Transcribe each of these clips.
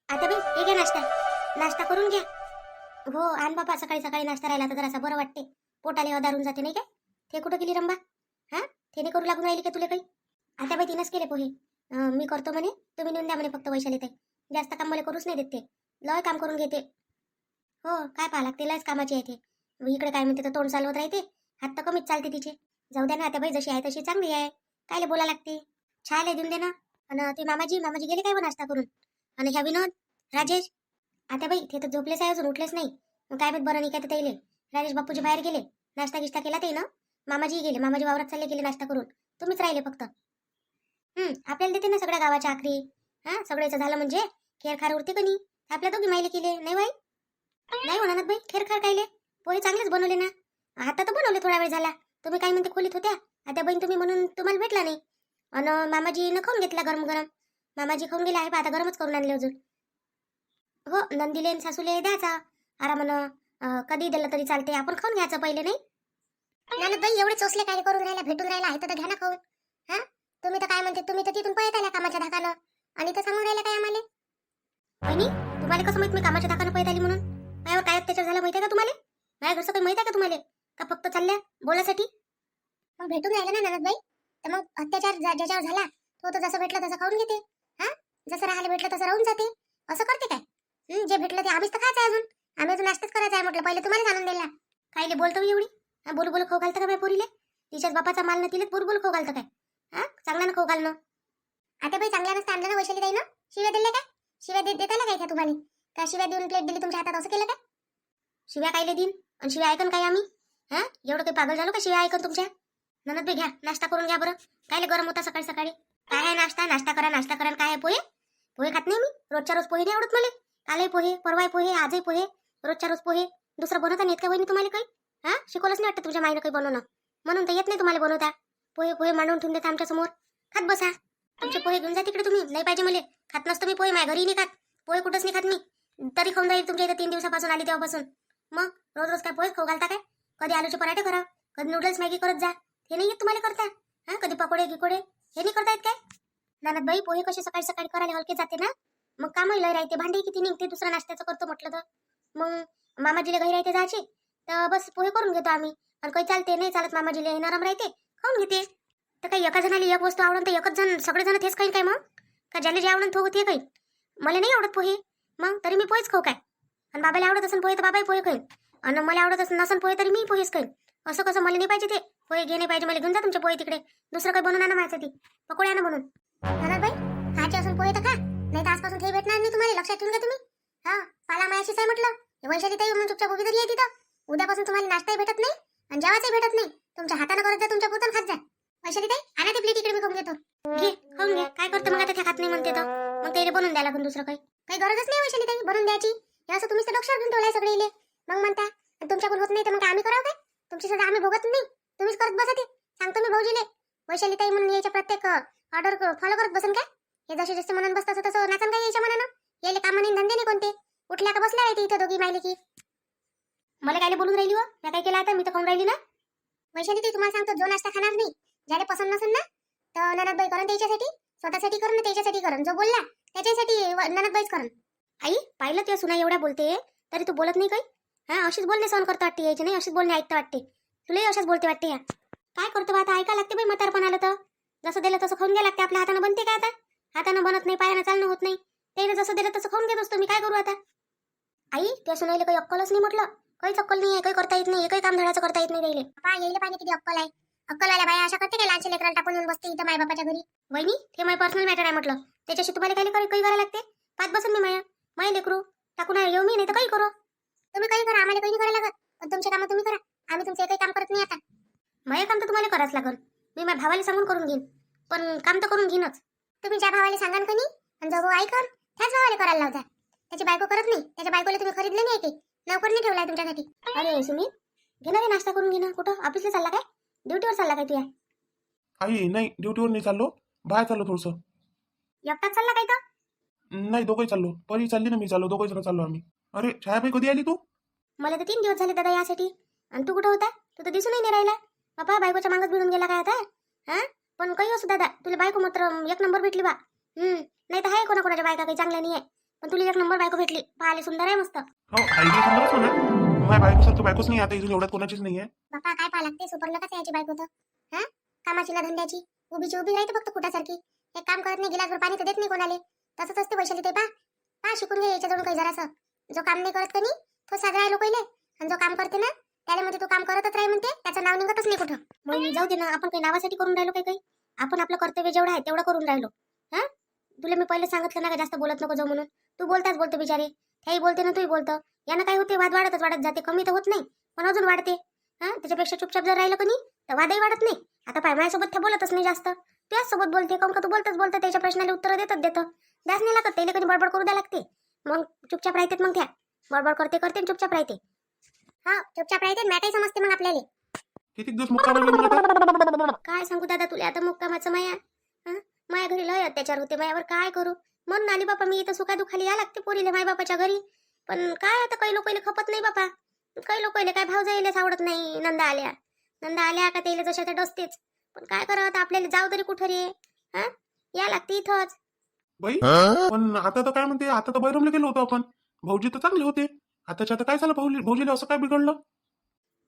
आता बाई हे घ्या नाश्ता. नाश्ता करून घ्या. हो आण बाबा, सकाळी सकाळी नाश्ता राहिला तर जरासा बरं वाटते. पोटाले अदारून जाते नाही काय. ते कुठं गेली रंबा? हा, ते करू लागून राहिली का तुला काही? आता बाई तिनंच केले पोहे. मी करतो म्हणे, तुम्ही नेऊन द्या म्हणे फक्त वैशाली ताई. जास्त काम मला करूच नाही देत ते. लय काम करून घेते. हो काय पाहा लागते, लयच कामाची आहे ते. इकडे काय म्हणते तर तोंड चालवत राहते. हात तर कमीच चालते तिचे. जाऊ द्या ना आता बाई, जशी आहे तशी चांगली आहे. कायले बोला लागते. छायला देऊन दे ना. आणि ते मामाजी गेले काय नाश्ता करून? आणि ह्या विनोद, राजेश, आता बाई ते तर झोपलेच आहे, अजून उठलेच नाही. मग काय माहित बरं नाही काय तर त्याले. राजेश बापूजी बाहेर गेले, नाश्ता गिश्ता केला ते ना. मामाजी गेले, मामाजी वावरात चालले गेले नाश्ता करून. तुम्हीच राहिले फक्त. आपल्याला देते ना सगळ्या गावाच्या आखरी. हा, सगळ्याचं झालं म्हणजे खेर खार उरते कनी. आपल्या दोघी मायले केले नाही बाई. नाही होणार बाई, खेर खार कायले. पोहे चांगलेच बनवले ना. आता तर बनवले थोडा वेळ झाला. तुम्ही काय म्हणते खोलीत होत्या. आता बहीण तुम्ही म्हणून तुम्हाला भेटला नाही. अन मामाजीनं खाऊन घेतला गरम गरम. मामाजी खाऊन गेले आहे, आता गरमच करून आणले अजून. हो, नंदीले आणि सासूले द्यायचा आरामानं. कधी दिलं तरी चालते, आपण खाऊन घ्यायचं पहिले नाही. नाही बाई, एवढे चोसले काय करून राहिला, भेटून राहिला आहे तर घ्या ना खाऊन. हा, तुम्ही तर काय म्हणते, तुम्ही तर तिथून पळत आल्या कामाच्या धाकानं आणि तर सांगून राहिला काय आम्हाला? बहिणी, तुम्हाला कसं माहित मी कामाच्या धाकानं पळत आली म्हणून? माझ्यावर काय अत्याचार झाला माहिती आहे का तुम्हाला? माझ्या घरचं काही माहित आहे का तुम्हाला? का फक्त चालल्या बोलासाठी? मग भेटून राहिला ना ननदबाई, तर मग अत्याचार ज्याच्यावर झाला तो तर जसं भेटलं तसं खाऊन घेते. हा, जसं राहायला भेटलं तसं राहून जाते. असं करते काय? जे भेटलं ते आम्हीच तर खायचं आहे अजून. आम्ही अजून नाश्ताच करायचा आहे म्हटलं, पहिले तुम्हाला आणून दिला. कायले बोलतो मी एवढी? बोलू बोलू खाऊ घालतं का माझ्या पोरीले? तिच्याच बापाचा माल न तिलेच बोलू बोलू खाऊ घालतं काय? हा, चांगल्यानं खाऊ घालणं. आता बाई चांगल्यानं आणलं ना वैशाली ताई ना. शिव्या दिल्या काय? शिव्या देता आल्या काय का तुम्हाला? का शिव्या देऊन प्लेट दिली तुमच्या हातात, असं केलं काय? शिव्या कायले देईन आणि शिव्या ऐकन काय आम्ही? हा, एवढं काही पागल झालो का शिव्या ऐकन तुमच्या? ननद घ्या नाश्ता करून घ्या बरं. कायले गरम होता सकाळी सकाळी? काय आहे नाश्ता? नाश्ता करा नाश्ता करा. काय आहे पोहे? पोहे खात नाही मी. रोजच्या रोज पोहे नाही आवडत मला. कालही पोहे, परवाही पोहे, आजही पोहे. रोजच्या रोज पोहे. दुसरं बनवता नाही येत का वहिनी तुम्हाला काही? हा, शिकवलंच नाही वाटतं तुमच्या माईनं काही बनवणं. म्हणून तर येत नाही तुम्हाला बनवता. पोहे पोहे मांडून ठेवून देता आमच्या समोर. खात बसा. तुमचे पोहे घेऊन जा तिकडे तुम्ही. नाही पाहिजे मला. खात नसतो मी पोहे. माझ्या घरी नाही खात पोहे, कुठंच नाही खात मी. तरी खाऊन जाईल तुमच्या इथं 3 दिवसापासून आली तेव्हापासून. मग रोज रोज काय पोहे खाऊ घालता काय? कधी आलूचे पराठे करा, कधी नूडल्स मॅगी करत जा. हे नाही येत तुम्हाला करता? हा, कधी पकोडे गिकोडे हे नाही करता येत काय? ननद बाई, पोहे कसे सकाळी सकाळी करायला हलके जाते ना. मग कामही लय राहते, भांडी किती निघते दुसरा नाश्त्याचं करतो म्हटलं तर. मग मामाजीला घरी राहते जायचे तर बस पोहे करून घेतो आम्ही. आणि काही चालते नाही चालत, मामाजीला नरम राहते खाऊन घेते. तर काही एका जणाला एक वस्तू आवडून तर एकच जण सगळेजण तेच खाईन काय? मग का ज्याला जे आवडून तो ते काही. मला नाही आवडत पोहे, मग तरी मी पोहेच खाऊ काय? आणि बाबाला आवडत असेल पोहे तर बाबाही पोहे खाईन. आणि मला आवडत असेल नसेल पोहे तरी मी पोहेच खाईन. असं कसं? मला नाही पाहिजे ते पोहे, घे नाही पाहिजे मला. घेऊन जा तुमचे पोहे तिकडे. दुसरं काही बनवून आणा माझ्यासाठी. पकोडे आणा बनून. बाई, खायचे असून पोहे तर खा, नाही तर आजपासून ते भेटणार नाही तुम्हाला. लक्षात ठेवून घ्या तुम्ही. हा, पाला मायाशीच आहे म्हटलं. वैशाली ताई म्हणून चुपचाप उभी तरी आहे तिथं. उद्यापासून तुम्हाला नाश्ताही भेटत नाही आणि जेवायचंही भेटत नाही. तुमच्या हाताने करत जा, तुमच्या पोतान खात जा. वैशाली ताई, आणा ते प्लेट इकडे, मी खाऊन घेतो. घे खाऊन घे. काय करते मग आता? ते खात नाही म्हणते तर मग त्याला बनवून द्यायला लागून दुसरं काही गरजच नाही वैशाली ताई बनवून द्यायची. हे असं तुम्हीच तर डोक्यावर घेऊन ठेवलाय सगळे इले. मग म्हणता तुमच्याकडून होत नाही तर मग आम्ही करावं काय? तुमची सध्या आम्ही भोगत नाही, तुम्हीच करत बसा. ते सांगतो मी भाऊजीले. वैशाली ताई म्हणून यायच्या प्रत्येक ऑर्डर फॉलो करत बसन काय? हे जसे जसे म्हणून बसतं तसं नाचन काय यायच्या मनानं? यायले कामं नाही, धंदे नाही कोणते. उठल्या का बसल्या आहे इथं दोघी मायले की. मला कायले बोलून राहिली हो? मी काय केलं आता? मी तर खाऊन राहिली ना. वैशाली ताई, तुम्हाला सांगतो, जो नाश्ता खाणार नाही, ज्याला पसंत नसेल ना, तर ननदबाई करून त्याच्यासाठी, स्वतःसाठी करून ना त्याच्यासाठी करून. जो बोलला त्याच्यासाठी ननदबाईच करून. आई पाहिलं ते सुना एवढ्या बोलते तरी तू बोलत नाही काही? हा, अशीच बोलणे सहन करतो वाटते यायचे नाही, अशीच बोलणे ऐकतं वाटते. तुलाही अशाच बोलते वाटते या. काय करतो बा आता? ऐका लागते बाई, म्हातारपण आलं तर. जसं दिलं तसं खाऊन घ्या लागते. आपल्या हातानं बनते का आता? हातानं बनत नाही, पायानं चालणं होत नाही. त्याने जसं दिलं तसं खाऊन घेत असतो मी. काय करू आता? आई, त्या सुनाईला काही अक्कलच नाही म्हटलं. काहीच अक्कल नाही आहे, काही करता येत नाही, काही काम धडाचं करता येत नाही त्याला. पहा यायला पाहिजे किती अक्कल आहे. अक्कल आल्या बाया अशा करते काय? लहानशे लेकराला टाकून येऊन बसते इथं मायबापाच्या घरी. वहिनी, ते माझं पर्सनल मॅटर आहे म्हटलं. त्याच्याशी तुम्हाला काही काही करायला लागते? पाच बसून मी माया लेकरू टाकून येऊ मी, नाही तर काही करू. तुम्ही काही करा, आम्हाला काही नाही करायला लागत. पण तुमचे काम तुम्ही करा, आम्ही तुमचे काही काम करत नाही आता. माझे काम तर तुम्हाला करायच लागल. मी माझ्या भावाला सांगून करून घेईन, पण काम तर करून घेईनच. तुम्ही ज्या भावाला सांगाल का नाही आणि जो भाऊ ऐकन त्याच भावाला करायला लावता. त्याची बायको करत नाही, त्याच्या बायकोला तुम्ही खरीदले नाही ते नोकर नाही ठेवलाय तुमच्यासाठी. अरे सुमित, घे ना रे नाश्ता करून. घे ना. कुठं ऑफिसला चालला काय? ड्युटीवर चालला काय तुया? आई नाही, ड्युटीवर नाही चाललो, बाहेर चाललो थोडंसं. एकटाच चालला काय तर? नाही, दोघंही चाललो. परी चालली ना, मी चाललो, दोघंही जण चाललो आम्ही. अरे छायाबाई, कधी आली तू? मला तर 3 दिवस झाले दादा यासाठी. आणि तू कुठं होता? तू तर दिसूनही नाही राहिला. बाबा बायकोच्या मागच भिडून गेला काय आता? हा, पण काही असो दादा, तुला बायको मात्र एक नंबर भेटली बा. नाही तर आहे कोणाकोणाच्या बायका काही चांगल्या नाही आहे. पण तुला एक नंबर बायको भेटली, पाहायला सुंदर आहे मस्त. हो आईडी सुंदरच म्हणा. माझ्या बायकोसारखं बायकोच नाही आता इथून, एवढ्यात कोणाचीच नाही आहे. बापा काय पाहा लागते, सुपरला कसं याची बायको तर हा, कामाची ना धंद्याची, उभीची उभी राहते फक्त कुठासारखी. एक काम करत नाही, गिलासभर पाणी तर देत नाही कोणाले. तसंच असते वैशाली ते पा शिकून घे याच्याजवळून काही जरासं. जो काम नाही करत कनी तो साजरा आहे लोकांना, आणि जो काम करते ना त्याला म्हणते तू काम करतच राही म्हणते, त्याचं नाव निघतच नाही कुठं. मग जाऊ दे ना, आपण काही नावासाठी करून राहिलो काही काही. आपण आपलं कर्तव्य जेवढं आहे तेवढं करून राहिलो. हा, तुला मी पहिले सांगितलं ना का जास्त बोलत नको जाऊ म्हणून. तू बोलताच बोलतो बिचारे, त्याही बोलते ना तूही बोलतो. यानं काय होते, वाद वाढत जाते, कमी तर होत नाही पण अजून वाढते. हा, त्याच्यापेक्षा चुपचाप जर राहिलं कनी तर वादही वाढत नाही. आता पाय माझ्यासोबत ते बोलतच नाही जास्त, त्याच सोबत बोलते. काऊन का तू बोलतच त्याच्या प्रश्नाला उत्तर देतच द्यास नाही लागत, त्याला कधी बडबड करू द्या लागते. मग चुपचाप राहतात, मग त्या बडबड करते चुपचाप राहते. हा, चुपचाप राहते, मॅटही समजते मग आपल्याला. किती दिवस मुक्काम लागला आता? काय सांगू दादा तुला आता मुक्कामाचं. माया घरी लय अत्याचार होते मायावर, काय करू. म्हणून आली बापा मी इथं, सुखादुखाली या लागते पोरीले माय बापाच्या घरी. पण काय आता काही लोकांना खपत नाही बापा, काही लोकांना काय भाव जायलाच आवडत नाही. नंदा आल्या का त्याला जशा त्या डसतेच. पण काय करावं आता, आपल्याला जाऊ तरी कुठं रे. हा, या लागते इथंच. बाई पण आता तर काय म्हणते, आता तर बैरमले गेलो होतो आपण. भाऊजी तर चांगले होते, आताच्या आता काय झालं भाऊजीला असं काय बिघडलं?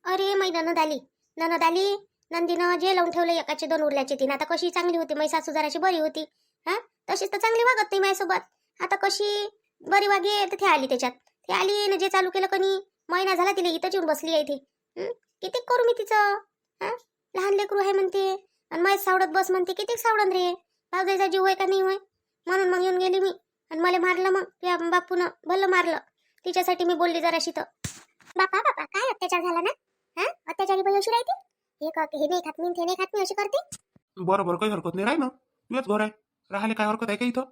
अरे मै ननद आली नंदीनं जे लावून ठेवलं एकाचे 2 उरल्याचे 3. आता कशी चांगली होती मै सासू, जराशी बरी होती. हा, तशीच तर चांगली वागत नाही माझ्यासोबत. आता कशी बरी वागे तर ती आली त्याच्यात. ती आली ना, जे चालू केलं कनी महिना झाला तिला इथंच येऊन बसली आहे ती. किती करू मी तिचं. हा, लहान लेकरू आहे म्हणते आणि माहीत सावडत बस म्हणते. किती सावडन रे, भावजाईचा जीव होय का नाही होय. म्हणून मग येऊन गेली मी, आणि मला मारलं मग त्या बापून, भलं मारलं. तिच्यासाठी मी बोलली जराशी तर. बापा काय अत्याचार झाला ना. हा, अत्याचारी बाई अशी राहते, हे नाही खात मी, ते नाही खात मी, अशी करते. बरं काही हरकत नाही, राह ना, तुझंच घर आहे, राहिले काय हरकत आहे का इथं?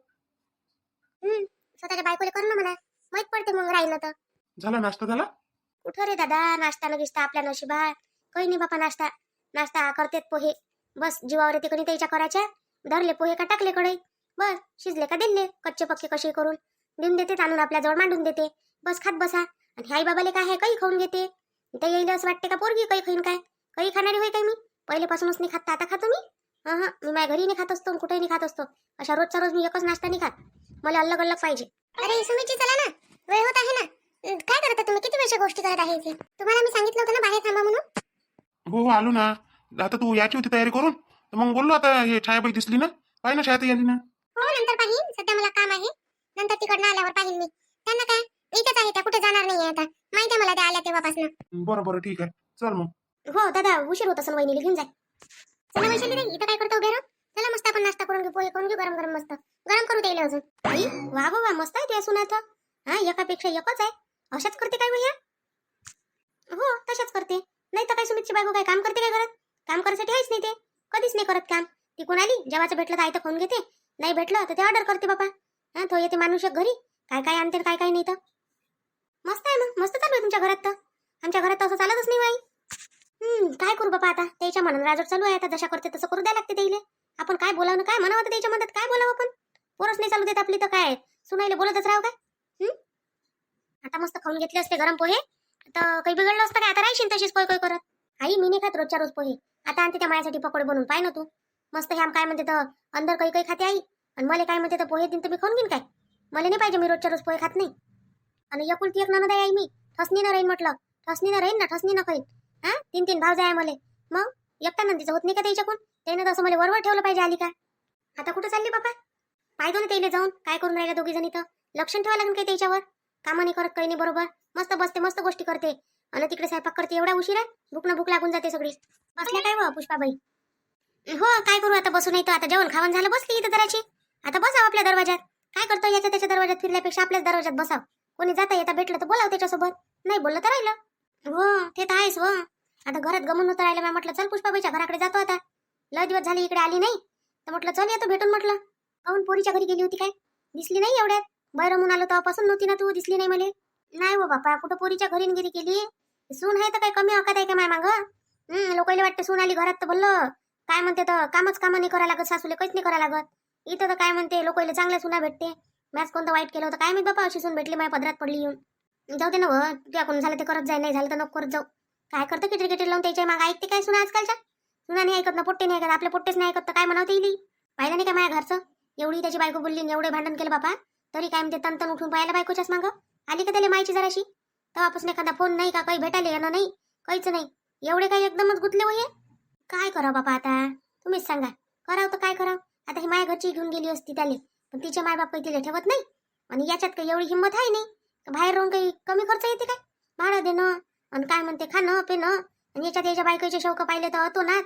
स्वतःच्या बायकोले कर ना, मला माहित पडते मग राहिलं तर. झाला नाश्ता झाला? कुठं रे दादा, नाश्ता न गिश्ता आपल्या नशिबात काही नाही बापा. नाश्ता करतेत पोहे, बस जीवावर येते कणी त्याच्या करायच्या. धरले पोहे का टाकले कढई, बस शिजले का दिले कच्चे पक्के कसे करून देऊन देते, आणून आपल्या जवळ मांडून देते. बस खात बसा. आणि आई बाबाले काय आहे, काही खाऊन घेते. ते येईल असं वाटते का पोरगी काही खाईन, काय काही खाणारी होय काय मी. पहिलेपासूनच नाही खात, आता खातो मी. मी माझ्या घरी नाही खात असतो, कुठेही नाही खात असतो. अशा रोजचा रोज मी एकच नाश्ता नाही खात, मला अलग अलग पाहिजे. अरे सुमीची चला ना, वेळ होत आहे ना. काय करता तुम्ही, किती वेळच्या गोष्टी करत आहे इथे. तुम्हाला मी सांगितलं होतं ना बाहेर थांबा म्हणून. हो आलो ना. आता तू याची होती तयारी करून, तर मग बोललो आता हे छायाबाई दिसली ना, पाहि ना छाया आली ना. हो नंतर पाहीन, सध्या मला काम आहे. नंतर तिकडनं आल्यावर पाहीन मी त्यांना. काय इथेच आहे त्या, कुठे जाणार नाही आता, माहिती आहे मला त्या आल्या तेव्हापासून. बरं ठीक आहे, चल मग. हो दादा, उशीर होत असेल, वहिनीला घेऊन जाय. चला वैशाली रे, इथं काय करतो उभे राहून. चला मस्त आपण नाश्ता करून घेऊ, पोहे करून घेऊ, गरम गरम मस्त गरम करू द्यायला अजून. आई वा वा मस्त आहे ते सुनात. हा, एकापेक्षा एकच आहे. अशाच करते काय भैया? हो तशाच करते. नाही तर काय सुमितची बायको काय काम करते काय घरात? काम करायसाठी आहेच नाही, ते कधीच नाही करत काम. ती कोण आली, जेवाचं भेटलं तर आयतं खाऊन घेते, नाही भेटलं तर ते ऑर्डर करते बापा. हा, तो येते माणूस घरी, काय काय आणते काय काय नाही. तर मस्त आहे, मग मस्त चालू आहे तुमच्या घरात. तर आमच्या घरात असं चालतच नाही बाई. काय करू बापा आता, त्याच्या मनानं राजवट चालू आहे. आता जशा करते तसं करू द्या लागते त्याईले. आपण काय बोलावं, काय म्हणावं तर त्याच्या मनात काय बोलावं आपण. पोरच नाही चालू देत आपली, तर काय सुनाईले बोलतच राहू काय. आता मस्त खाऊन घेतले असते गरम पोहे, तर काही बिघडलं असतं काय. आता राहशील तशीच पोय करत. आई मी नाही खात रोजच्या रोज पोहे, आता आणते त्या माझ्यासाठी पकोडे बनवून. पाय ना तू मस्त. हे काय म्हणते तर अंदर काही खाते आई, आणि मला काय म्हणते तर पोहे दिन तर मी खाऊन घेईन काय. मला नाही पाहिजे, मी रोजच्या रोज पोहे खात नाही. आणि एकुलती एक ननद आहे आई मी, ठसनी न राहीन म्हटलं, ठसनी न राहीन ना, ठसनी न खाईन. हा, 3 भाव जाय मला. मग एकटा नंदीचं होत नाही का त्याच्याकडून, त्याने तसं मला वरवर ठेवलं पाहिजे. आली का आता कुठं चालली बापा? पाहिजे ना त्याला जाऊन, काय करून राहिल्या दोघी जण इथं. लक्षण ठेवा लागेल काही त्याच्यावर. कामं नाही करत, काही नाही, बरोबर मस्त बसते, मस्त गोष्टी करते, आणि तिकडे स्वयंपाक करते. एवढा उशिरा भूक लागून जाते सगळी. बसल्या काय व पुष्पाबाई? हो काय करू आता, बसू नाही तर. आता जेवण खावण झालं, बसली इथं जराची. आता बसाव आपल्या दरवाजात. काय करतो याच्या त्याच्या दरवाजात फिरल्यापेक्षा आपल्याच दरवाजात बसाव. कोणी जाता येता भेटलं तर बोलाव त्याच्यासोबत, नाही बोललं तर राहिलं. हो ते तर आहेच. हो आता घरात गमून नव्हतं राहिलं. मी म्हटलं चल पुष्पाबाईच्या घराकडे जातो आता. लय दिवस झाले इकडे आली नाही, तर म्हटलं चल येतो भेटून. म्हटलं काहून पोरीच्या घरी गेली होती काय, दिसली नाही एवढ्यात. बैरमून आलो तेव्हापासून नव्हती ना तू, दिसली नाही मला. नाही हो बापा, कुठं पोरीच्या घरी गिरी केली. सून आहे तर काय कमी अकात आहे का माय माग. लोकांना वाटतं सून आली घरात तर बोललं काय म्हणते, तर कामच नाही करा लागत, सासूले काहीच नाही करा लागत. इथं तर काय म्हणते, लोकांना चांगल्या सुना भेटते. मॅच कोणतं वाईट केलं होतं काय मी बापा, अशी सून भेटली माझ्या पदरात पडली येऊन. जाऊ दे ना व, तुझ्या कोण झालं ते करत जाय, नाही झालं तर नको करत जाऊ. काय करतं किटरी लावून त्याच्या माग ऐकते काय सुना आजकालच्या. सुना नाही ऐकत ना, पोट्टे नाही ऐकत, आपले पोट्टेच नाही ऐकत तर काय म्हणावं येईल. पाहिलं नाही का माझ्या घरचं, एवढी त्याची बायको बोलली, एवढे भांडण केलं बापा. तरी काय म्हणते तन उठून पाहायला बायकोच्याच मागं आली का त्याला माहिती जराशी. तेव्हापासून एखादा फोन नाही का काही भेटायला येणं नाही, काहीच नाही. एवढे काही एकदमच गुतले हो हे. काय करावं बापा आता तुम्हीच सांगा. करावं तर काय करावं. आता ही माया घरची घेऊन गेली असती त्याले, पण तिचे मायबाप काही तिला ठेवत नाही. आणि याच्यात काही एवढी हिंमत आहे नाही. बाहेर राहून काही कमी खर्च येते काय. भाडं देणं आणि काय म्हणते खाणं पिणं. आणि याच्यात याच्या बायकोचे शौक पाहिले तर तो ना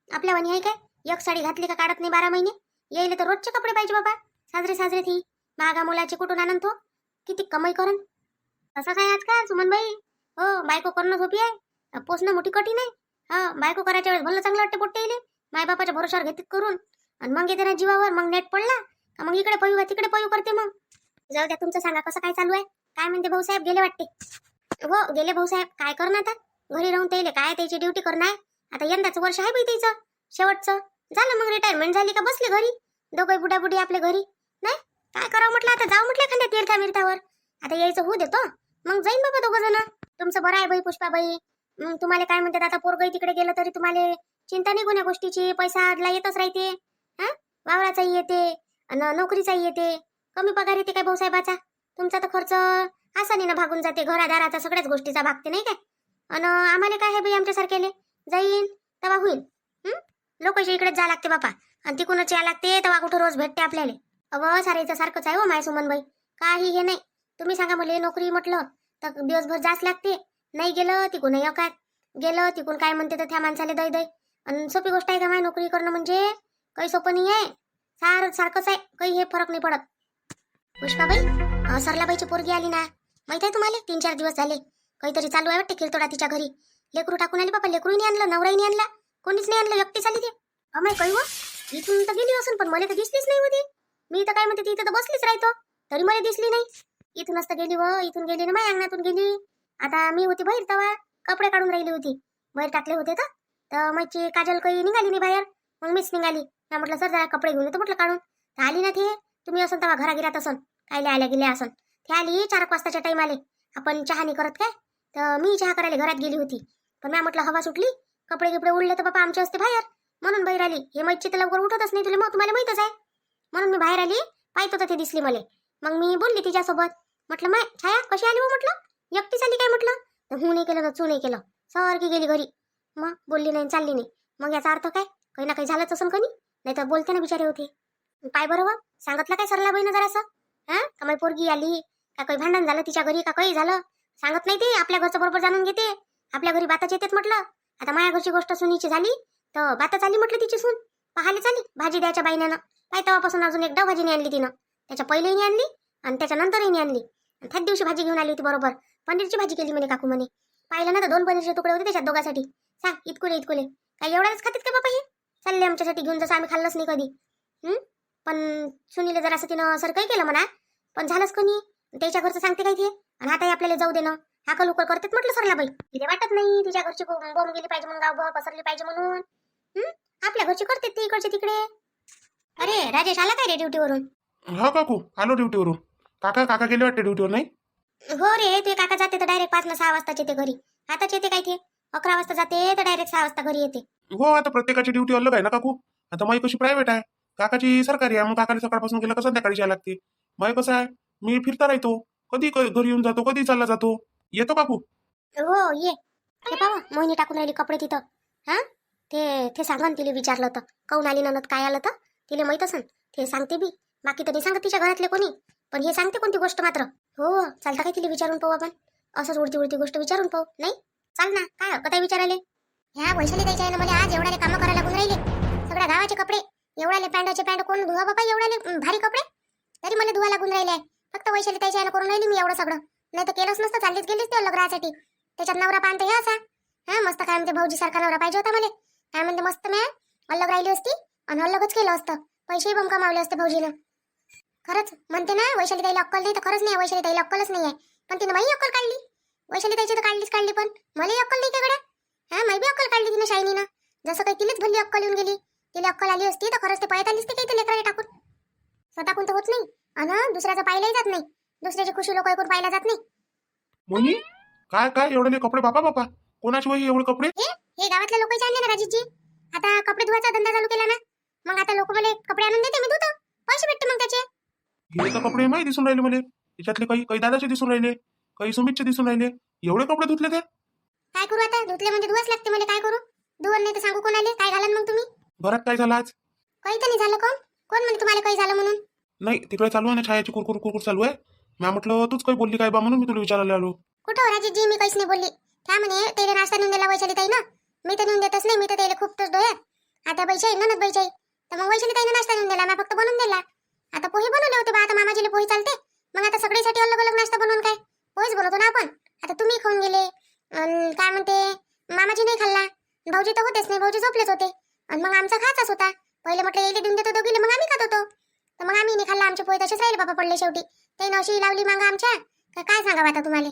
आपल्या वाणी आहे काय. एक साडी घातली का काढत नाही 12 महिने. यायला तर रोजचे कपडे पाहिजे बाबा. साजरे ती महागा मुलाचे कुठून आणन तो. किती कमाई करून. तसंच आहे आजकाल सुमनबाई. हो बायको करणं सोपी आहे, पोसणं मोठी कठीण आहे. हा बायको करायच्या वेळेस भलं चांगलं वाटतं पोट्टे येईल. मायबापाच्या भरोशावर घेतात करून आणि मग येते ना जीवावर. मग नेट पडला का मग इकडे पळू तिकडे पळू करते. मग जाऊ द्या तुमचं सांगा कसं काय चालू आहे. काय म्हणते भाऊसाहेब गेले वाटते. हो गेले भाऊसाहेब. काय करणं आता घरी राहून त्याला काय त्याची ड्युटी करणं. आता यंदाचं वर्ष आहे बाई त्याचं शेवटचं. झालं मग रिटायरमेंट झाली का बसले घरी. दोघं बुडाबुडी आपल्या घरी. नाही काय करावं म्हटलं आता जाऊ म्हटलं एखाद्या तीर्थावर. आता यायचं होऊ देतो मग जाईन बाबा दोघं जण. तुमचं बरं आहे बाई पुष्पाबाई. तुम्हाला काय म्हणतात आता पोरगही तिकडे गेलं तरी तुम्हाला चिंता नाही कोण्या गोष्टीची. पैसा आडला येतच राहते. हा वावराचाही येते आणि नोकरीचाही येते. कमी पगार येते काय भाऊसाहेबाचा. तुमचा तर खर्च आसानीनं भागून जाते. घरादाराचा सगळ्याच गोष्टीचा भागते नाही काय. आणि आम्हाला काय आहे बाई आमच्यासारख्याले जाईन तेव्हा होईल. लोकांच्या इकडेच जा लागते बापा. आणि तिकूनच या लागते तेव्हा कुठं रोज भेटते आपल्याला. अव सारायचं सारखंच आहे हो माय सुमनबाई. काही हे नाही. तुम्ही सांगा मला नोकरी म्हटलं तर दिवसभर जाच लागते. नाही गेलं तिकून एकात गेलं तिकून काय म्हणते तर त्या माणसाला दै दै. आणि सोपी गोष्ट आहे का माय नोकरी करणं म्हणजे काही सोपं नाही आहे. सारखंच आहे. काही हे फरक नाही पडत. पुष्पाबाई सरलाबाईची पोरगी आली ना माहित आहे तुम्हाला. 3-4 दिवस झाले. काहीतरी चालू आहे वाटते किरतोडा तिच्या घरी. लेकरू टाकून आली बाबा. लेकरूही नाही आणलं नवराही नाही आणला. कोणीच नाही आणलं. एकटीच आली ते. अमाय काही हो इथून तर गेली असून पण मला तर दिसलीच नाही होती. मी तर काय म्हणते ती इथं तर बसलीच राहतो तरी मला दिसली नाही. इथूनच तर गेली व इथून गेली ना माझ्या अंगणातून गेली. आता मी होती बाहेर तेव्हा कपडे काढून राहिली होती. बाहेर टाकले होते तर माझी काजल काही निघाली नाही बाहेर. मग मीच निघाली. ना म्हटलं सर जरा कपडे घेऊन येतो म्हटलं काढून. तर आली ना ते. तुम्ही असं तेव्हा घरागिरात असन कायले आल्या गेल्या असन. ते आली 4 वाजताच्या टाइम आले. आपण चहा नाही करत काय. तर मी चहा करायला घरात गेली होती. पण मी म्हटलं हवा सुटली कपडे गिपडे उडले तर बाबा आमचे असते बाहेर. म्हणून बाहेर आली. हे मैची तर लवकर उठतच नाही तुला मग तुम्हाला माहितच आहे. म्हणून मी बाहेर आली. पाहत होतं ते दिसली मला. मग मी बोलली तिच्यासोबत. म्हटलं माय छाया कशी आली हो म्हटलं. एकटीच आली काय म्हटलं. तर हू नाही केलं ना चू नाही केलं. सारखी गेली घरी. मग बोलली नाही चालली नाही. मग याचा अर्थ काय काही ना काही झालंच असं कधी. नाही तर बोलते ना बिचारे होते. पाय बरोबर सांगितलं काय सरला बहिण जरासं. हा का माझी पोरगी आली का काही भांडण झालं तिच्या घरी का काही झालं सांगत नाही ते. आपल्या घरचं बरोबर जाणून घेते. आपल्या घरी बाताच येतेत म्हटलं. आता माझ्या घरची गोष्ट सुनीची झाली तर बाताच आली म्हटलं तिची सून. पाहायला चाली भाजी द्यायच्या बाईनं. पाय तेव्हापासून अजून एकदा भाजी नाही आणली तिनं. त्याच्या पहिलेही नाही आणली आणि त्याच्यानंतरही नाही आणली. त्याच दिवशी भाजी घेऊन आली होती बरोबर. पनीरची भाजी केली म्हणे काकू म्हणे. पाहिलं ना तर 2 पनीरचे तुकडे होते त्याच्यात दोघांसाठी. सांग इतकुले काय एवढ्याच खातात का बाबा हे. चालले आमच्यासाठी घेऊन जसं आम्ही खाल्लंच नाही कधी. पण सुनीले जर असं तिनं असं काही केलं म्हणा. पण झालंच कोणी त्याच्या घरचं सांगते काय ते. आणि आता आपल्याला जाऊ देणं हाकल उकल करतात म्हटलं सरला बाई. तिला वाटत नाही तिच्या घरची बोंब गेली पाहिजे म्हणून गावभर पसरली पाहिजे म्हणून. आपल्या घरची करते ती इकडचे तिकडे. अरे राजेश आला काय रे ड्युटीवरून. हा काकू आलो ड्युटीवरून. काका गेले वाटते ड्युटीवर नाही. हो रे ते काका जाते तर डायरेक्ट 5-6 वाजताच येते घरी. आताच येते काय ते 11 वाजता जाते तर डायरेक्ट 6 वाजता घरी येते. हो आता प्रत्येकाची ड्युटी अलग आहे ना काकू. आता माई कशी प्रायव्हेट आहे. काकाची सरकारी आहे. मग काकाला सकाळपासून गेलं का संध्याकाळी यायला लागते. माई कसं आहे मी फिरता राहतो. कधी घरी येऊन जातो कधी चालला जातो. येतो काकू. हो ये. हे पाहा मोहिनी टाकून राहिली कपडे तिथं. हा ते सांगा तिला विचारलं तर काऊन आली ननद काय आलं तर तिला माहित असन. ते सांगते बी. बाकी तर नाही सांगत तिच्या घरातले कोणी. पण हे सांगते कोणती गोष्ट मात्र. हो चालतं काय तिला विचारून पाहू आपण. असंच उडती गोष्ट विचारून पाहू. नाही चाल ना काय हरकत आहे विचारायले. ह्या वैशाली द्यायच्या आहे ना मला आज एवढ्याले कामं करायला लागून राहिले. सगळ्या गावाचे कपडे एवढ्याले पॅन्ट कोण धुवा बाबा एवढ्याले भारी कपडे. तरी मला धुवा लागून राहिले आहे. फक्त वैशाली द्यायच्या आहे करून राहिली मी एवढं सगळं. नाही तर केलंच नसतं चाललीच गेलीच ते लग्नासाठी. त्याच्यात नवरा पाहते हे असा. हा मस्त काय म्हणते भाऊजी सारखा नवरा पाहिजे होता मला. काय म्हणते मस्त मी अलग राहिली असती आणि अलगच केलं असतं. पैसेही बम कमावले असते भाऊजीनं. खरंच म्हणते ना वैशाली ताईला अक्कल नाही तर खरंच नाही. वैशाली ताईला अक्कलच नाही आहे. पण तिने माही अक्कल काढली. वैशाली ताईची तर काढली पण मलाही अक्कल नाही का गड्या. हा माही बी अक्कल काढली तिने शायनीनं. जसं काही तिलाच भल्ली अक्कल येऊन गेली. तिला अक्कल आली असती तर खरंच ते पळत आलीच ते काही ते लेकराला टाकून. स्वतःकून तर होत नाही आणि दुसऱ्याचं पाहिलंही जात नाही. दुसऱ्याची खुशी लोक ऐकून पाहिला जात नाही. मोहिनी काय एवढे कपडे बापा कोणाची वही एवढे कपडे. हे गावातल्या लोकांचे आणले ना राजीची. आता कपडे धुवायचा धंदा चालू केला ना. मग आता लोक मला कपडे आणून देते मी धुतो. पैसे भेटते मग त्याचे. हे तर कपडे माही दिसून राहिले मला. त्याच्यातले काही काही दादाचे दिसून राहिले, काही सुमितचे दिसून राहिले. एवढे कपडे धुतले ते? काय करू आता, धुतले म्हणजे धुवाच लागते मला, काय करू? धुवून नाही तर सांगू कोणाले? काय घालन मग तुम्ही? घरात काय झालं आज? काही तर नाही झालं. कोण कोण म्हणजे तुम्हाला काही झालं म्हणून? नाही, तिकडे चालू आहे ना छायाची कुरकुर कुरकुर चालू आहे. मी म्हटलं तूच काही बोलली काय बा, म्हणून मी तुला विचारायला आलो. कुठं हो राजेशजी, मी काहीच नाही बोलली. त्या म्हणे तेले नाश्ता नेऊन दिला वैशाली ताई ना. मी तर नेऊन देतच नाही, मी तर त्याला खूप तोच डोळ्यात. आता बैशाई ननद बैशाई तर मग वैशाली ताईने नाश्ता नेऊन दिला, मी फक्त बनवून दिला. आता पोहे बनवले होते बा, आता मामाजीला पोहे चालते. मग आता सगळ्यासाठी अलग अलग नाश्ता बनवून काय? पोहेच बनवतो ना आपण. आता तुम्ही खाऊन गेले, काय म्हणते, मामाजी नाही खाल्ला, भाऊजी तर होतेच नाही, भाऊजी झोपलेच होते. आणि मग आमचा खाचाच होता. पहिले म्हटलं येले देऊन देतो दोघीले, मग आम्ही खात होतो. तर मग आम्ही नाही खाल्ला, आमचे पोहे तसेच राहिले बाबा पडले शेवटी. ते नवशी लावली मागा आमच्या, काय सांगावं आता तुम्हाला.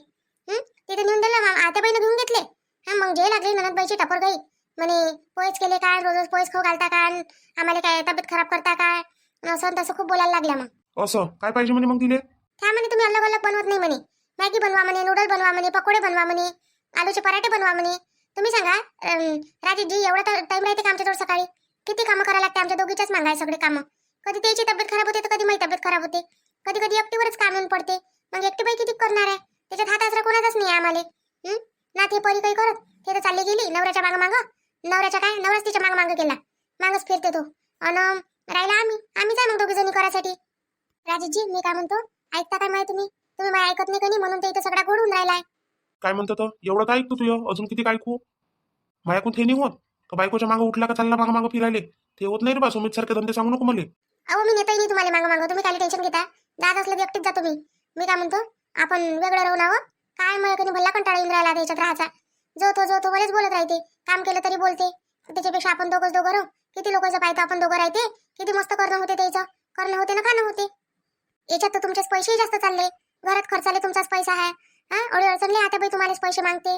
तिथे नेऊन दिलं, आता बहिणी घेऊन घेतले. हा मग जे लागली ननदबाईची टपर गई म्हणे, पोहेच केले काय, रोज रोज पोहेच खाऊ घालता का, आम्हाला काय तब्येत खराब करता काय, असं तसं खूप बोलायला लागल्या. मग असं काय पाहिजे म्हणे मग तिले? त्या म्हणे तुम्ही अलग अलग बनवत नाही म्हणे. मॅगी बनवा म्हणे, नूडल बनवा म्हणे, पकोडे बनवा म्हणे, आलूचे पराठे बनवा म्हणे. तुम्ही सांगा राजेशजी, एवढा टाइम राहते का आमच्याजवळ सकाळी? किती कामं करायला लागते आमच्या दोघीच्याच मागाय सगळे कामं. कधी त्याची तब्येत खराब होते तर कधी माझी तब्येत खराब होते. कधी कधी एकटीवरच काम येऊन पडते. मग एकटीबाई किती करणार आहे? त्याच्यात हात आसरा कोणाचाच नाही आम्हाला. ना ते परी काही करत, ते तर चालली गेली नवऱ्याच्या मागं मागं. नवऱ्याच्या काय, नवराच तिच्या मागं मागं गेला, मागच फिरते तो. अन राहिला आम्हीच आहे मग दोघी जणी करायसाठी. राजेशजी मी काय म्हणतो, ऐकता काय माहिती तुम्ही? तुम्ही मला ऐकत नाही कधी, म्हणून ते इथं सगळा घोडून राहिलाय. काय म्हणतो तर एवढं काय ऐकतो तुझं? अजून किती काय ऐकू? मायाकून ते नाही होत का? बायकोच्या मागं उठला का चालला मागं मागं फिरायले? ते होत नाही रे बा. सुमित सारखे धंदे सांगू नको मला. अहो मी नेताही नाही तुम्हाला मागं मागं, तुम्ही काय टेन्शन घेता? दाद असलं की एकटीच जातो मी. मी काय म्हणतो, आपण वेगळं राहू ना. काय मला कधी भल्ला कंटाळा येऊन राहिला त्याच्यात राहायचा. जो तो मलाच बोलत राहते, काम केलं तरी बोलते. त्याच्यापेक्षा आपण दोघं राहू. किती लोकांचं पाहतो आपण दोघं राहते, किती मस्त करणं होते त्याचं, करणं होते ना खाणं होते. याच्यात तर तुमचेच पैसेही जास्त चालले, घरात खर्चाले तुमचाच पैसा आहे. हा एवढी अडचणले आता बाई तुम्हालाच पैसे मागते.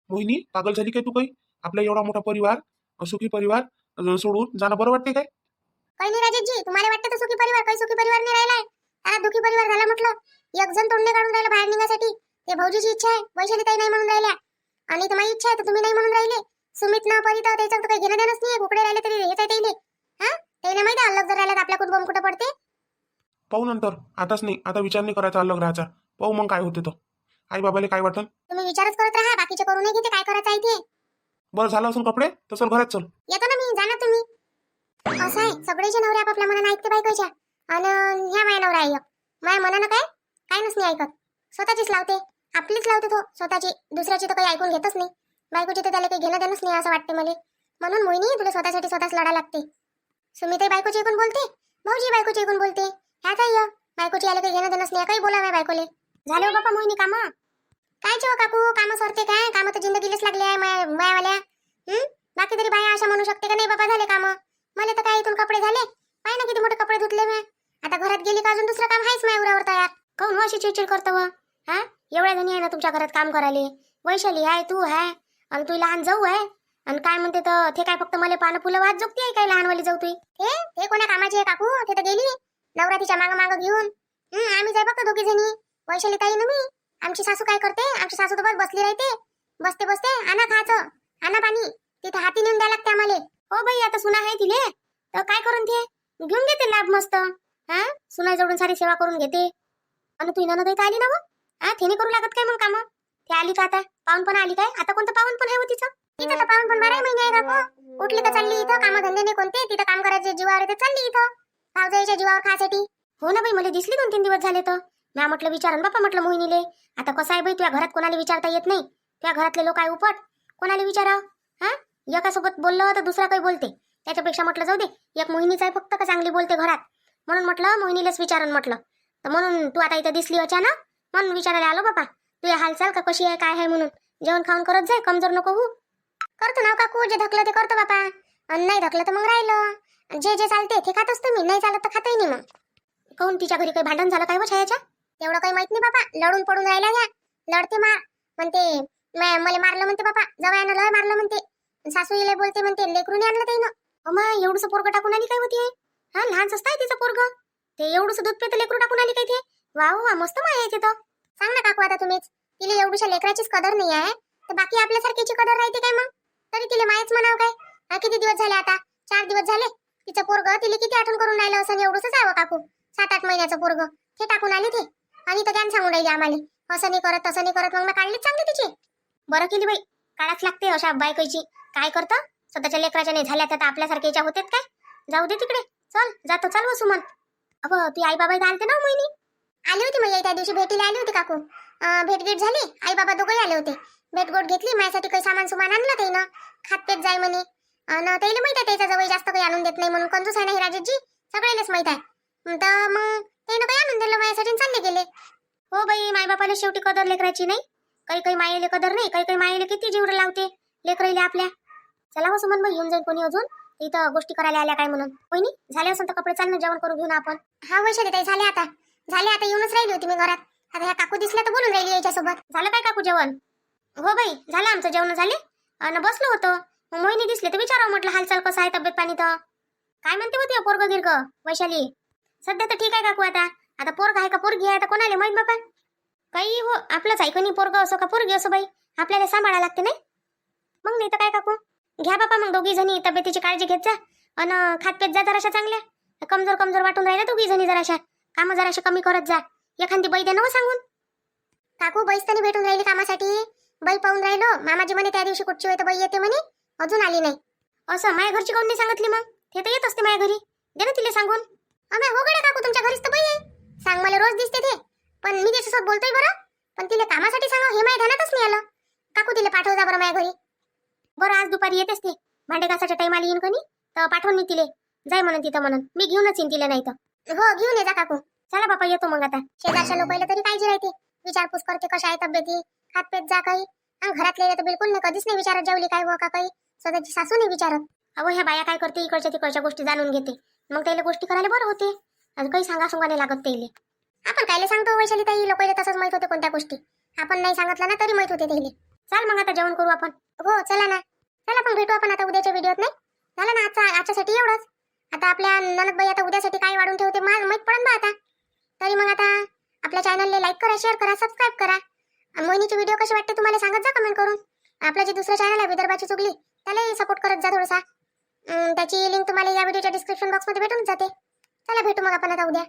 मोहिनी पागल झाली काय तू? काही आपला एवढा मोठा परिवार, सुखी परिवार सोडून जाणं बरं वाटते काय? काही नाही राजेशजी, तुम्हाला वाटतं तर सुखी परिवार, काही सुखी परिवार नाही राहिलाय. आता दुखी परिवार झाला म्हटलं. एक जण तोंडे काढून राहिला बाहेर निघासाठी. ते भाऊजीची इच्छा आहे, वैशाली ताई नाही म्हणून राहिल्या. आणि तर माझी इच्छा आहे तर तुम्ही नाही म्हणून राहिले. सुमित न परी तर त्याच्यात तर काही घेणं देणंच नाहीये. भुकडे राहिले तरी हेच आहे त्याइले. हा त्याला माहिती आहे अलग जर राहिला तर आपल्याकडून बॉम्ब कुठं पडते. पाहू नंतर, आताच नाही. आता विचार नाही करायचा अलग राहायचा. पाहू मग काय होते. तो आई बाबाले काय वाटन? तुम्ही विचारच करत राहा, बाकीचे करू नये घेते काय करायचं आहे ते. बरं झालं असून कपडे तर चल घरात चल. येतो ना मी, जाणार तुम्ही. असं आहे, सगळेचे नवरे आपापल्या मनानं ऐकते बायकोच्या. आणि ह्या माझ्या नवरा आहे माझ्या मनानं काय नसते ऐकत. स्वतःचीच लावते, आपलीच लावते तो स्वतःची. दुसऱ्याची तर काही ऐकून घेतच नाही. बायकोची तर त्याला काही घेणं देणंच नाही असं वाटते मला. म्हणून मोहिनी तुला स्वतःसाठी स्वतःच लढा लागते. सुमिताई बायकोची ऐकून बोलते, भाऊजी बायकोची ऐकून बोलते. ह्याच आहे बायकोची याला काही घेणं देणंच नाही, काही बोला नाही बायकोले. झाले हो बापा मोहिनी कामं. काय जेव्हा काकू कामं सरते काय? कामं तर जिंदगीलाच लागले आहे मायावाल्या. बाकी तरी बाया अशा म्हणू शकते का नाही बाबा झाले कामं. मला तर काय इथून कपडे झाले, पाय ना किती मोठे कपडे धुतले मी. आता घरात गेली का अजून दुसरं काम आहेच माझ्या उरावर तयार. काऊन हो अशी चिडचिड करतो व? हा एवढ्या जणी आहे ना तुमच्या घरात काम करायले. वैशाली आहे, तू आहे, आणि तू लहान जाऊ आहे. आणि काय म्हणते तर ते काय फक्त मला पानं फुलं वाद जोगती आहे काय लहानवाली जाऊ तुई? ते कोणा कामाची आहे काकू? ते तर गेली नवरा तिच्या मागं मागं घेऊन. आम्ही जाय फक्त दोघी जणी, वैशाली ताई ना मी. आमची सासू काय करते, आमची सासू तर बस बसली राहते. बसते आणा खायचं, आणा पाणी, तिथे हाती नेऊन द्यायला लागते आम्हाला. हो बाई आता सुना आहे तिले तर काय करून ते घेऊन घेते लाभ मस्त. हा सुना जोडून सारी सेवा करून घेते. आणि तू ननद इथं आली ना मग, हा थेने करू लागत काय मग कामं? ते आली का आता? पाहून पण आली काय? आता कोणतं पाहून पण आहे हो तिचं? तिथं तर पाहून पण 12 महिने आहे काकू. उठली तर चालली इथं, कामं धंदे नाही कोणते, तिथं काम करायचे जीवावर येते चालली इथं भावजाईच्या जीवावर खासाठी. हो ना बाई, मला दिसली 2-3 दिवस झाले तर. म्या म्हटलं विचारन बापा म्हटलं मोहिनीले. आता कसं आहे बाई, तुझ्या घरात कोणाला विचारता येत नाही. त्या घरातले लोक आहे उपट, कोणाला विचाराव? हा एकासोबत बोललं तर दुसरा काही बोलते. त्याच्यापेक्षा म्हटलं जाऊ दे, एक मोहिनीच आहे फक्त का चांगली बोलते घरात. म्हणून म्हटलं मोहिनीलाच विचारन म्हटलं. तर म्हणून तू आता इथं दिसली अचानक, म्हणून विचारायला आलो बापा तुझ्या हालचाल का कशी आहे काय आहे म्हणून. जेवण खाऊन करत जाय, कमजोर नको हो. करतो ना काकू, जे धकलं ते करतो बापा. आणि नाही धकलं तर मग राहिलं. जे जे चालते ते खात असतो मी, नाही चालत तर खातही नाही मग. काऊन तिच्या घरी काही भांडण झालं काय व छायाच्या? तेवढं काही माहित नाही बापा, लढून पडून राहिल्या घ्या. लढते म्हणते मला मारलं म्हणते बापा, जवयानं लय मारलं म्हणते. सासू इले बोलते म्हणते लेकरून आणलं त्यानं. अमा एवढंसं पोरगं टाकून आली काय होती? हा लहानच असताय तिचं पोरगं, ते एवढंसं दूध पेत लेकरू टाकून आली काय ते? वा वा मस्त माया आहे तिथं. सांग ना काकू आता तुम्हीच, तिला एवढ्याशा लेकराचीच कदर नाही आहे तर बाकी आपल्यासारखीची कदर राहते काय मग? तरी तिला मायच म्हणावं काय? किती दिवस झाले आता, 4 दिवस झाले. तिचं पोरगं तिला किती आठवण करून राहिलं असं एवढंच आहे काकू. 7-8 महिन्याचं पोरग ते टाकून आली ते. आणि तर ज्ञान सांगून राहिली आम्हाला असं नाही करत तसं नाही करत. मग मी काढलीच चांगली तिची. बरं केली बाई, काढाच लागते अशा बायकाची. काय करतं, स्वतःच्या लेकराच्या नाही झाल्या तर आपल्यासारख्याच्या होतेत काय. जाऊ दे तिकडे, चल जातो, चाल वसू मन. अब ती आई बाबा आलते ना मोहिनी. आली होती मग त्या दिवशी भेटीला आली होती काकू. भेटगीट झाली, आई बाबा दोघंही आले होते. भेटगोट घेतली, माझ्यासाठी काही सामान सुमान आणलं ते ना. खातपेत जाय म्हणे. त्याला माहित आहे त्याच्या जवळ जास्त काही आणून देत नाही म्हणून. कंजूस आहे ना ही राजेशजी, सगळ्यांनाच माहित आहे. तर मग त्यानं काही आणून दिलं माझ्यासाठी आणि चालले गेले. हो बाई, मायबापाला शेवटी कदर लेकराची नाही. काही काही मायेले कदर नाही, काही काही मायेले किती जीव लावते लेकराईले आपल्या. चला हो सुमन, मग येऊन जाईल कोणी अजून इथं गोष्टी करायला आल्या काय म्हणून. वहिनी झाले असं तर कपडे चाल ना, जेवण करू घेऊन आपण. हा वैशाली ताई, झाले आता येऊनच राहिली होती मी घरात. आता ह्या काकू दिसल्या तर बोलून राहिली याच्यासोबत. झालं काय काकू जेवण? हो बाई झालं आमचं जेवण झाले आणि बसलो होतो. मग मोहिनी दिसले तर विचारावं म्हटलं हालचाल कसं आहे, तब्येत पाणी. तर काय म्हणते होती पोरग गिरग वैशाली? सध्या तर ठीक आहे काकू. आता पोरग आहे का पोरगी आहे तर कोणाला माहित बाबा. काही हो, आपलंच आहे कोणी पोरग असो का पोरगी असो बाई, आपल्याला सांभाळा लागते नाही. मग नाही तर काय काकू, घ्या बापा मग दोघी जणी तब्येतीची काळजी घेत जा आणि खातपेत जा जराशा चांगल्या. कमजोर कमजोर वाटून राहिल्या दोघी जणी, जराशा कामं जराशा कमी करत जा. एखादी बाई द्या ना सांगून. काकू बाईच तरी भेटून राहिली कामासाठी. बाई पाहून राहिलो, मामाजी म्हणे त्या दिवशी कुठची होय तर बाई येते म्हणे, अजून आली नाही. असं माझ्या घरची काऊन नाही सांगितली मग? ते तर येत असते माझ्या घरी, दे ना तिला सांगून. अबे हो गड्या काकू, तुमच्या घरीच तर बाई आहे. सांग, मला रोज दिसते ते. पण मी त्याच्यासोबत बोलतोय बरं, पण तिला कामासाठी सांगा हे माझ्या ध्यानातच नाही आलं. काकू तिला पाठव जा बरं माझ्या घरी. बरं आज दुपारी येतेच ते, भांडे घासाच्या टाइम आली येईन कणी तर पाठवून मी तिले. जाय म्हणून तिथं म्हणून मी घेऊनच येईन तिला. नाही तर हो घेऊन ये जा काकू. चला बापा येतो मग. आता शेजारच्या लोकांना तरी काळजी राहते, विचारपूस करते कशा आहे तब्येती, खातपेत जा काही. घरातले तर बिलकुल नाही, कधीच नाही विचारत जेवली काय हो का काही. स्वतःची सासू नाही विचारत. अहो ह्या बाया काय करते, इकडच्या तिकडच्या गोष्टी जाणून घेते, मग त्याला गोष्टी करायला बरं होते. आणि काही सांगा नाही लागत त्याला. आपण कायले सांगतो वैशाली ताई, लोकांना तसंच माहित होते कोणत्या गोष्टी. आपण नाही सांगितलं ना तरी माहित होते त्याला. चाल मग आता जेवण करू आपण. हो चला ना, चला पण भेटू आपण आता उद्याच्या व्हिडिओत. नाही झालं ना आजच्यासाठी एवढंच. आता आपल्या ननदबाई आता उद्यासाठी काय वाढून ठेवते माहित पडन बा आता. तरी मग आता आपल्या चॅनलला लाईक करा, शेअर करा, सबस्क्राईब करा. मोहिनीचे व्हिडिओ कसे वाटते तुम्हाला सांगत जा कमेंट करून. आपलं जे दुसरं चॅनल आहे विदर्भाची चुगली, त्यालाही सपोर्ट करत जा थोडासा. त्याची लिंक तुम्हाला या व्हिडिओच्या डिस्क्रिप्शन बॉक्समध्ये भेटून जाते. चला भेटू मग आपण आता उद्या.